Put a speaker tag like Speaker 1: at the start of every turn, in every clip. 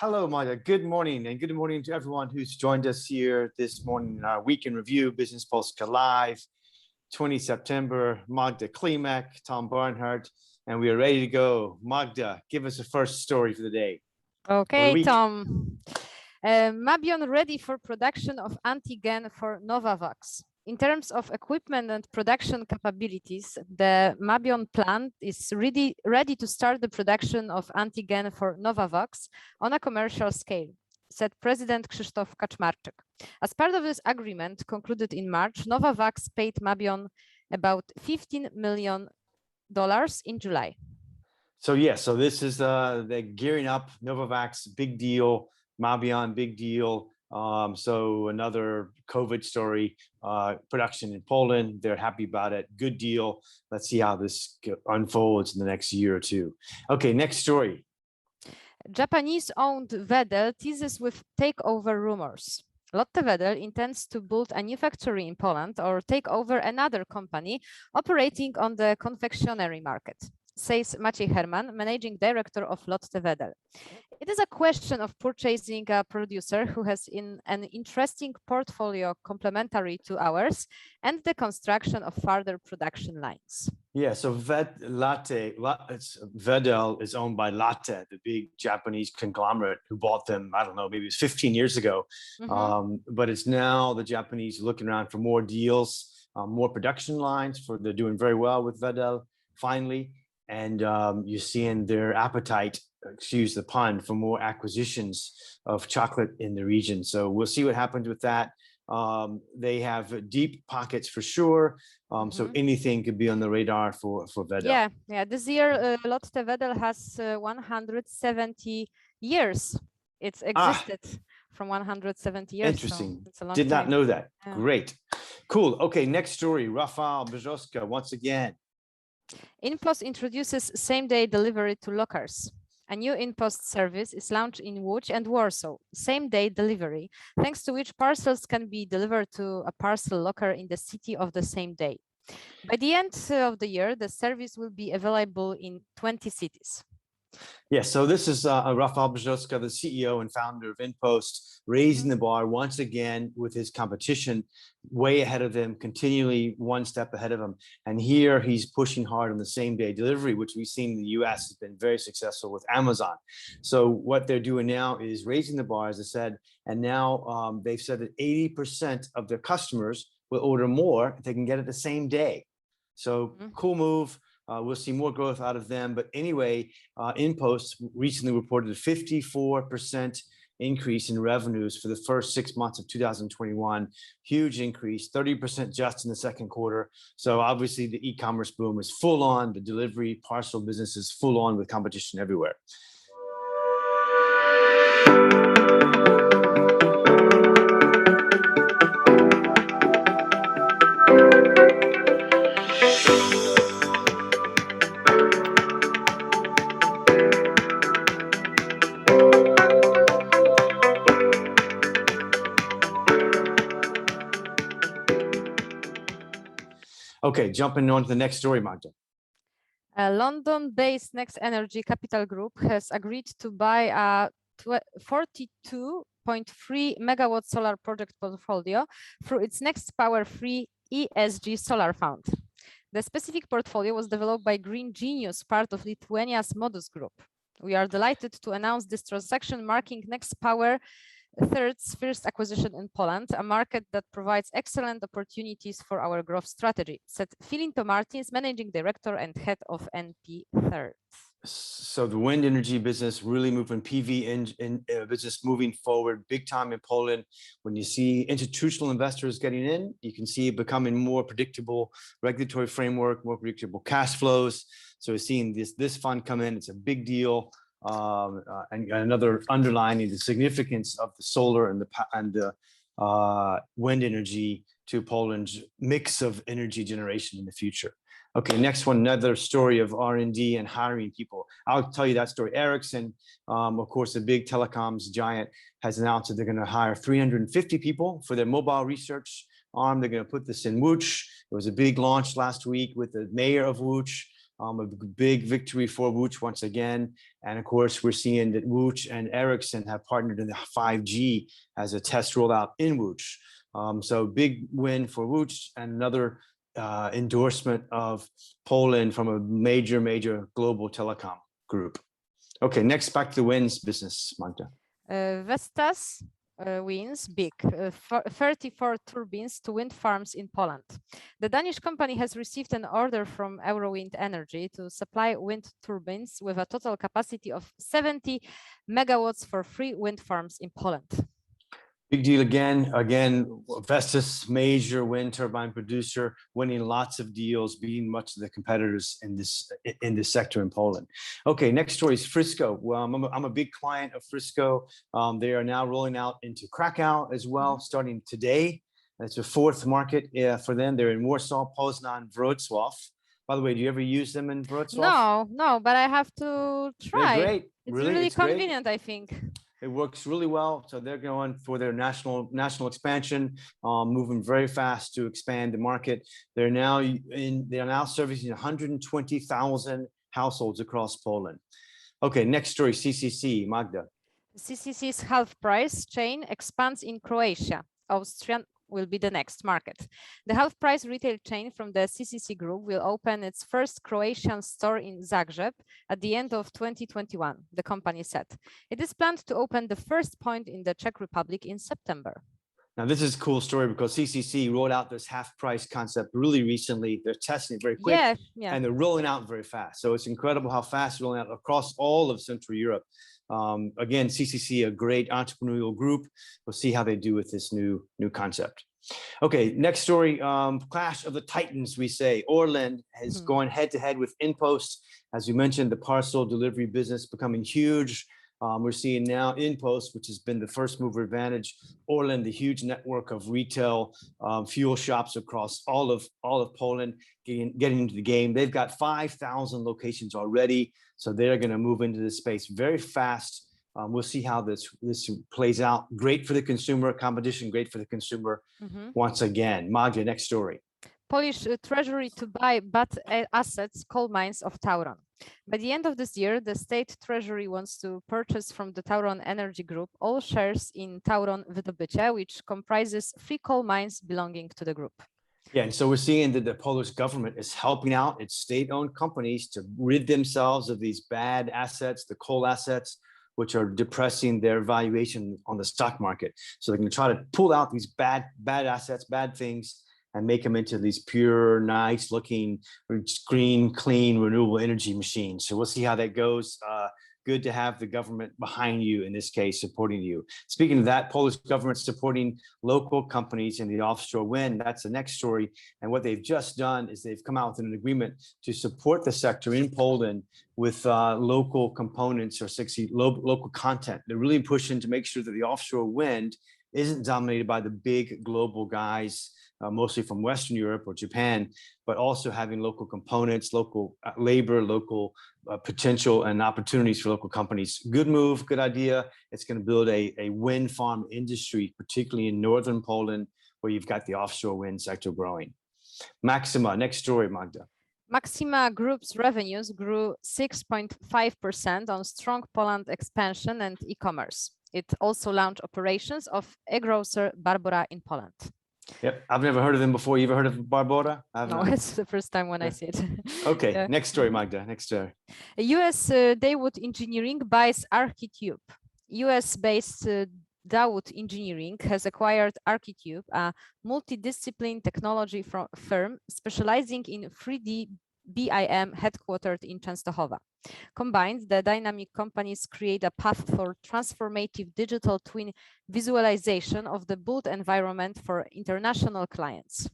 Speaker 1: Hello, Magda. Good morning, and good morning to everyone who's joined us here this morning in our week in review, BiznesPolskaLive, 20 September. Magda Klimek, Tom Barnhart, and we are ready to go. Magda, give us the first story for the day.
Speaker 2: Okay, Tom. Mabion ready for production of antigun for Novavax. In terms of equipment and production capabilities, the Mabion plant is ready to start the production of antigen for Novavax on a commercial scale, said President Krzysztof Kaczmarczyk. As part of this agreement concluded in March, Novavax paid Mabion about $15 million in July.
Speaker 1: So so this is the gearing up, Novavax, big deal, Mabion, big deal. So another COVID story, production in Poland. They're happy about it. Good deal. Let's see how this unfolds in the next year or two. Okay, next story.
Speaker 2: Japanese-owned Wedel teases with takeover rumors. Lottevadel intends to build a new factory in Poland or take over another company operating on the confectionery market, says Maciej Herman, managing director of Lottevadel. It is a question of purchasing a producer who has an interesting portfolio complementary to ours and the construction of further production lines.
Speaker 1: Yeah, so Wedel is owned by Lotte, the big Japanese conglomerate who bought them, I don't know, maybe it was 15 years ago. But it's now the Japanese looking around for more deals, more production lines. They're doing very well with Wedel, finally. And you're seeing their appetite, excuse the pun, for more acquisitions of chocolate in the region. So we'll see what happens with that. They have deep pockets for sure. So anything could be on the radar for Wedel.
Speaker 2: Yeah. This year, Lottevadel has 170 years. It's existed from 170 years.
Speaker 1: Interesting.
Speaker 2: So it's a long
Speaker 1: Did not
Speaker 2: time.
Speaker 1: know that.
Speaker 2: Yeah.
Speaker 1: Great. Cool. Okay, next story. Rafał Brzoska once again.
Speaker 2: Inpost introduces same-day delivery to lockers. A new Inpost service is launched in Łódź and Warsaw, same-day delivery, thanks to which parcels can be delivered to a parcel locker in the city of the same day. By the end of the year, the service will be available in 20 cities.
Speaker 1: Yes, so this is Rafał Brzoska, the CEO and founder of Inpost, raising the bar once again with his competition, way ahead of them, continually one step ahead of him. And here he's pushing hard on the same day delivery, which we've seen in the US has been very successful with Amazon. So what they're doing now is raising the bar, as I said, and now they've said that 80% of their customers will order more if they can get it the same day. So cool move. We'll see more growth out of them. But anyway, Inpost recently reported a 54% increase in revenues for the first 6 months of 2021. Huge increase, 30% just in the second quarter. So obviously the e-commerce boom is full on. The delivery parcel business is full on with competition everywhere. Okay, jumping on to the next story, Magda.
Speaker 2: A London-based Next Energy Capital Group has agreed to buy a 42.3 megawatt solar project portfolio through its Next Power Free ESG Solar Fund. The specific portfolio was developed by Green Genius, part of Lithuania's Modus Group. We are delighted to announce this transaction, marking Next Power Third's first acquisition in Poland, a market that provides excellent opportunities for our growth strategy, said Filinto Martins, managing director and head of NP Third.
Speaker 1: So the wind energy business really moving, PV business moving forward big time in Poland. When you see institutional investors getting in, you can see it becoming more predictable regulatory framework, more predictable cash flows. So we're seeing this fund come in. It's a big deal. And another underlining the significance of the solar and the wind energy to Poland's mix of energy generation in the future. Okay, next one, another story of R&D and hiring people. I'll tell you that story. Ericsson, of course, a big telecoms giant, has announced that they're going to hire 350 people for their mobile research arm. They're going to put this in Łódź. There was a big launch last week with the mayor of Łódź. A big victory for Łódź once again. And of course, we're seeing that Łódź and Ericsson have partnered in the 5G as a test rollout in Łódź. So big win for Łódź and another endorsement of Poland from a major global telecom group. Okay, next back to the wins business, Magda.
Speaker 2: Vestas wins big, 34 turbines to wind farms in Poland. The Danish company has received an order from Eurowind Energy to supply wind turbines with a total capacity of 70 megawatts for 3 wind farms in Poland.
Speaker 1: Big deal again. Vestas, major wind turbine producer, winning lots of deals, beating much of the competitors in this sector in Poland. Okay, next story is Frisco. Well, I'm a big client of Frisco. They are now rolling out into Krakow as well, starting today. It's a 4th market for them. They're in Warsaw, Poznan, Wrocław. By the way, do you ever use them in Wrocław?
Speaker 2: No, but I have to try.
Speaker 1: They're great.
Speaker 2: It's really convenient,
Speaker 1: great.
Speaker 2: I think.
Speaker 1: It works really well. So they're going for their national expansion, moving very fast to expand the market. They are now servicing 120,000 households across Poland. Okay, next story, CCC, Magda.
Speaker 2: CCC's half price chain expands in Croatia. Austria will be the next market. The half price retail chain from the CCC group will open its first Croatian store in Zagreb at the end of 2021, the company said. It is planned to open the first point in the Czech Republic in September.
Speaker 1: Now, this is a cool story because CCC rolled out this half price concept really recently. They're testing it very quick and they're rolling out very fast. So it's incredible how fast it's rolling out across all of Central Europe. Again, CCC, a great entrepreneurial group. We'll see how they do with this new concept. Okay, next story, clash of the titans, we say. Orlen has gone head to head with Inpost. As you mentioned, the parcel delivery business becoming huge. We're seeing now Inpost, which has been the first mover advantage. Orlen, the huge network of retail fuel shops across all of Poland, getting into the game. They've got 5,000 locations already, so they're going to move into this space very fast. We'll see how this plays out. Great for the consumer, competition, great for the consumer. Once again, Magda, next story.
Speaker 2: Polish Treasury to buy bad assets, coal mines of Tauron. By the end of this year, the state treasury wants to purchase from the Tauron Energy Group all shares in Tauron Wydobycie, which comprises 3 coal mines belonging to the group.
Speaker 1: Yeah, and so we're seeing that the Polish government is helping out its state-owned companies to rid themselves of these bad assets, the coal assets, which are depressing their valuation on the stock market. So they're going to try to pull out these bad assets, bad things, and make them into these pure, nice looking, green, clean, renewable energy machines. So we'll see how that goes. Good to have the government behind you, in this case, supporting you. Speaking of that, Polish government supporting local companies in the offshore wind. That's the next story. And what they've just done is they've come out with an agreement to support the sector in Poland with local components or local content. They're really pushing to make sure that the offshore wind isn't dominated by the big global guys, mostly from Western Europe or Japan, but also having local components, local labor, local potential and opportunities for local companies. Good move, good idea. It's going to build a wind farm industry, particularly in northern Poland, where you've got the offshore wind sector growing. Maxima, next story, Magda.
Speaker 2: Maxima Group's revenues grew 6.5% on strong Poland expansion and e-commerce. It also launched operations of e-grocer Barbora in Poland.
Speaker 1: Yep, I've never heard of them before. You ever heard of Barbora?
Speaker 2: No, it's the first time when I see it.
Speaker 1: Okay, next story, Magda. Next story.
Speaker 2: US Dawood Engineering buys Architube. US-based Dawood Engineering has acquired Architube, a multidiscipline technology firm specializing in 3D BIM headquartered in Częstochowa. Combined, the dynamic companies create a path for transformative digital twin visualization of the built environment for international clients.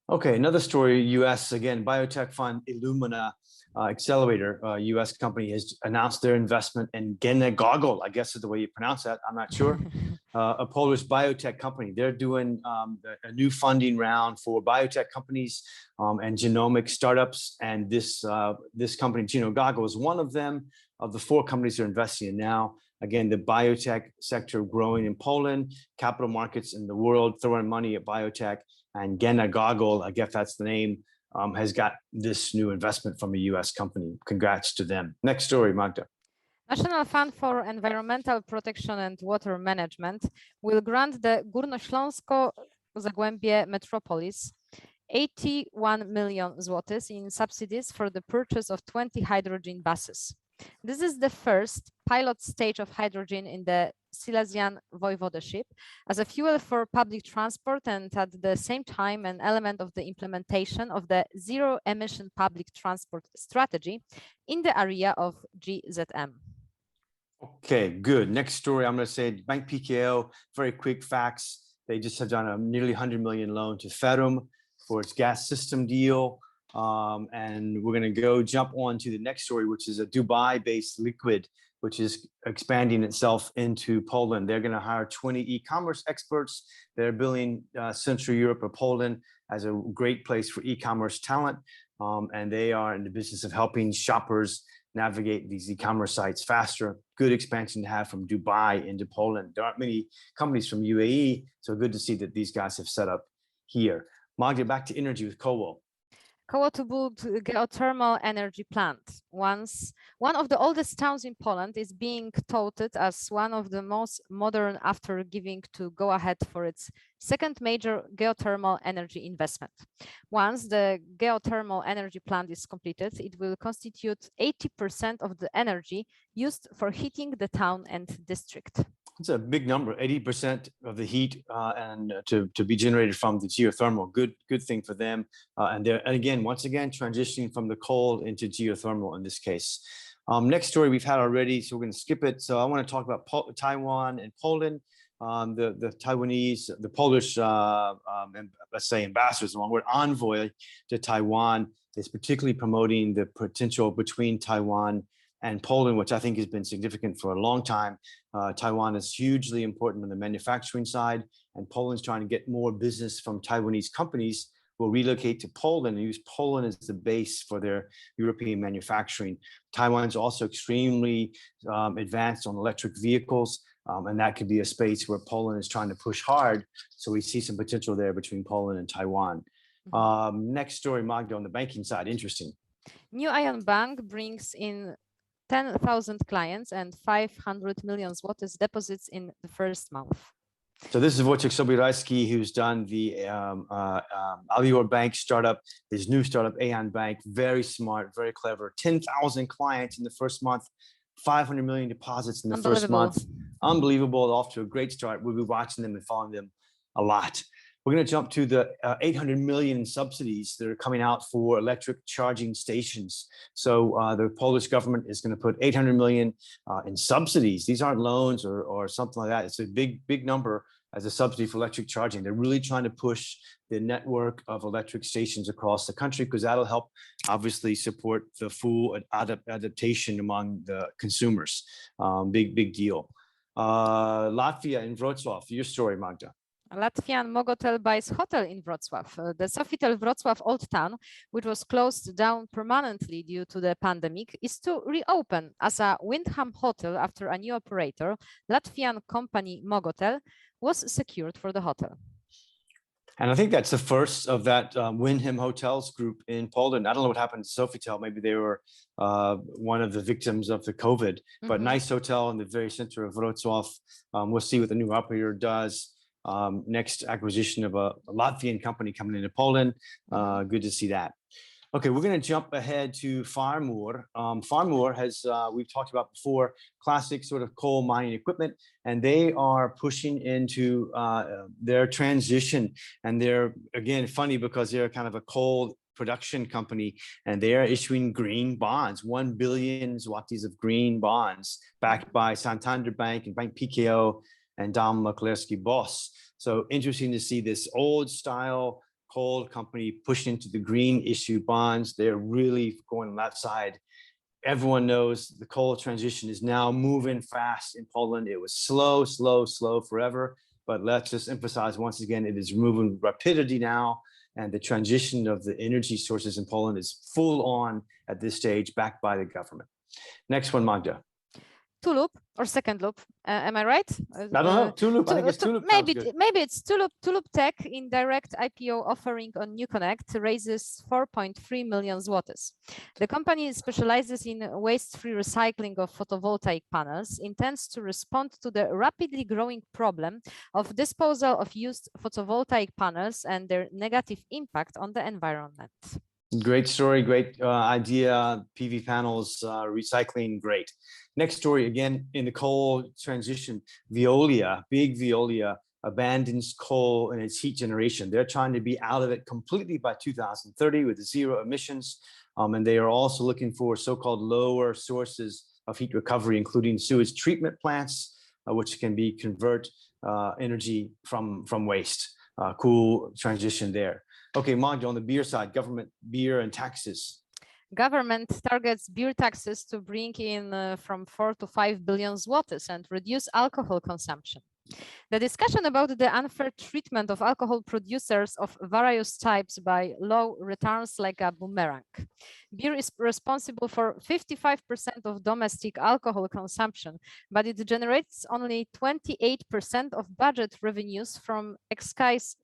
Speaker 1: Okay, another story, US, again, biotech fund Illumina Accelerator, US company has announced their investment in geothermal, I guess is the way you pronounce that, I'm not sure. A Polish biotech company. They're doing a new funding round for biotech companies and genomic startups. And this company, geothermal, is one of them, of the 4 companies they're investing in now. Again, the biotech sector growing in Poland, capital markets in the world throwing money at biotech, and geothermal, I guess that's the name, has got this new investment from a US company. Congrats to them. Next story, Magda.
Speaker 2: National Fund for Environmental Protection and Water Management will grant the Górnośląsko-Zagłębie Metropolis 81 million zlotys in subsidies for the purchase of 20 hydrogen buses. This is the first pilot stage of hydrogen in the Silesian Voivodeship as a fuel for public transport and at the same time an element of the implementation of the zero-emission public transport strategy in the area of GZM.
Speaker 1: Okay, good. Next story, I'm going to say Bank PKO, very quick facts. They just have done a nearly 100 million loan to Ferrum for its gas system deal. And we're going to jump on to the next story, which is a Dubai-based liquid, which is expanding itself into Poland. They're going to hire 20 e-commerce experts. They're building Central Europe or Poland as a great place for e-commerce talent. And they are in the business of helping shoppers navigate these e-commerce sites faster. Good expansion to have from Dubai into Poland. There aren't many companies from UAE, so good to see that these guys have set up here. Magda, back to energy with Koło.
Speaker 2: Koło to build geothermal energy plant. One of the oldest towns in Poland is being touted as one of the most modern after giving to go ahead for its second major geothermal energy investment. Once the geothermal energy plant is completed, it will constitute 80% of the energy used for heating the town and district.
Speaker 1: It's a big number, 80% of the heat and to be generated from the geothermal. Good thing for them. And again, once again, transitioning from the coal into geothermal in this case. Next story we've had already, so we're going to skip it. So I want to talk about Taiwan and Poland. The Taiwanese, the Polish, let's say ambassadors, the wrong word, envoy to Taiwan is particularly promoting the potential between Taiwan and Poland, which I think has been significant for a long time. Taiwan is hugely important on the manufacturing side, and Poland's trying to get more business from Taiwanese companies will relocate to Poland and use Poland as the base for their European manufacturing. Taiwan's also extremely advanced on electric vehicles, and that could be a space where Poland is trying to push hard. So we see some potential there between Poland and Taiwan. Next story, Magda, on the banking side, interesting.
Speaker 2: New Aeon Bank brings in 10,000 clients and 500 million zlotys deposits in the first month.
Speaker 1: So this is Wojciech Sobierajski, who's done the Alior Bank startup, his new startup, Aeon Bank. Very smart, very clever. 10,000 clients in the first month, 500 million deposits in the first month. Unbelievable. Off to a great start. We'll be watching them and following them a lot. We're going to jump to the 800 million in subsidies that are coming out for electric charging stations. So the Polish government is going to put 800 million in subsidies. These aren't loans or something like that. It's a big number as a subsidy for electric charging. They're really trying to push the network of electric stations across the country because that'll help obviously support the full adaptation among the consumers. Big deal. Latvia and Wrocław, your story, Magda.
Speaker 2: Latvian Mogotel buys hotel in Wrocław. The Sofitel Wrocław Old Town, which was closed down permanently due to the pandemic, is to reopen as a Windham hotel after a new operator, Latvian company Mogotel, was secured for the hotel.
Speaker 1: And I think that's the first of that Windham Hotels group in Poland. I don't know what happened to Sofitel. Maybe they were one of the victims of the COVID, but nice hotel in the very center of Wrocław. We'll see what the new operator does. Next acquisition of a Latvian company coming into Poland. Good to see that. Okay, we're going to jump ahead to Farmur. Farmur has, we've talked about before, classic sort of coal mining equipment, and they are pushing into their transition. And they're, again, funny because they're kind of a coal production company, and they are issuing green bonds, 1 billion zlotys of green bonds backed by Santander Bank and Bank PKO and Dom Maklerski Boss. So interesting to see this old style coal company pushing into the green issue bonds. They're really going on that side. Everyone knows the coal transition is now moving fast in Poland. It was slow forever, but let's just emphasize once again, it is moving with rapidity now. And the transition of the energy sources in Poland is full on at this stage, backed by the government. Next one, Magda.
Speaker 2: Tulip, or second loop. Am I right?
Speaker 1: I don't know. Tulip. I think it's Tulip.
Speaker 2: Maybe it's Tulip. Tulip Tech in direct IPO offering on New Connect raises 4.3 million zlotys. The company specializes in waste-free recycling of photovoltaic panels, intends to respond to the rapidly growing problem of disposal of used photovoltaic panels and their negative impact on the environment.
Speaker 1: Great story, great idea. PV panels, recycling, great. Next story, again, in the coal transition, Veolia, big Veolia abandons coal and its heat generation. They're trying to be out of it completely by 2030 with zero emissions. And they are also looking for so-called lower sources of heat recovery, including sewage treatment plants, which can be convert energy from waste. Cool transition there. Okay, Magda, on the beer side, government beer and taxes.
Speaker 2: Government targets beer taxes to bring in from 4 to 5 billion zlotys and reduce alcohol consumption. The discussion about the unfair treatment of alcohol producers of various types by law returns like a boomerang. Beer is responsible for 55% of domestic alcohol consumption, but it generates only 28% of budget revenues from excise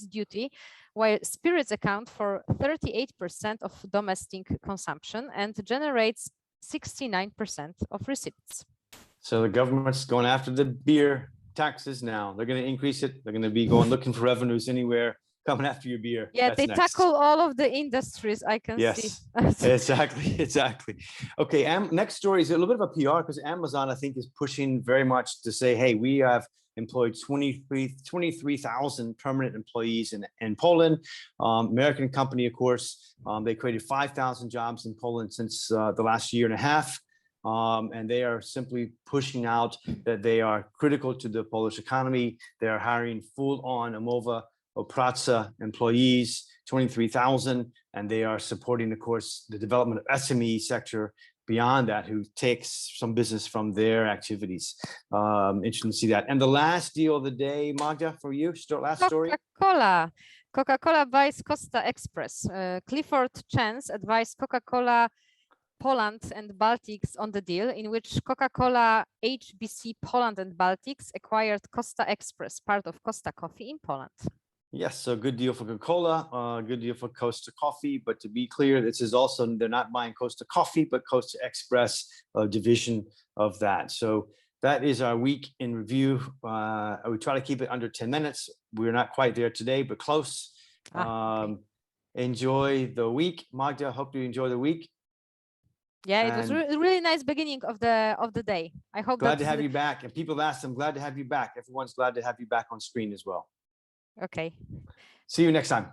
Speaker 2: duty, while spirits account for 38% of domestic consumption and generates 69% of receipts.
Speaker 1: So the government's going after the beer taxes now. They're going to increase it. They're going to be going looking for revenues anywhere, coming after your beer.
Speaker 2: Yeah,
Speaker 1: That's
Speaker 2: they
Speaker 1: next.
Speaker 2: tackle all of the industries, I can see.
Speaker 1: Exactly. Okay, next story is a little bit of a PR because Amazon, I think, is pushing very much to say, hey, we have employed 23,000 permanent employees in Poland. American company, of course, they created 5,000 jobs in Poland since the last year and a half. And they are simply pushing out that they are critical to the Polish economy. They are hiring full-on Umowa o pracę employees, 23,000, and they are supporting, of course, the development of SME sector beyond that, who takes some business from their activities. Interesting to see that. And the last deal of the day, Magda, for you, last story.
Speaker 2: Coca-Cola buys Costa Express. Clifford Chance advised Coca-Cola Poland and Baltics on the deal, in which Coca-Cola HBC Poland and Baltics acquired Costa Express, part of Costa Coffee in Poland.
Speaker 1: Yes, so good deal for Coca-Cola, good deal for Costa Coffee. But to be clear, this is also, they're not buying Costa Coffee, but Costa Express, a division of that. So that is our week in review. We try to keep it under 10 minutes. We're not quite there today, but close. Okay. Enjoy the week. Magda, hope you enjoy the week.
Speaker 2: Yeah, it was really nice beginning of the day. I hope
Speaker 1: glad to have you back. And people asked, I'm glad to have you back. Everyone's glad to have you back on screen as well.
Speaker 2: Okay.
Speaker 1: See you next time.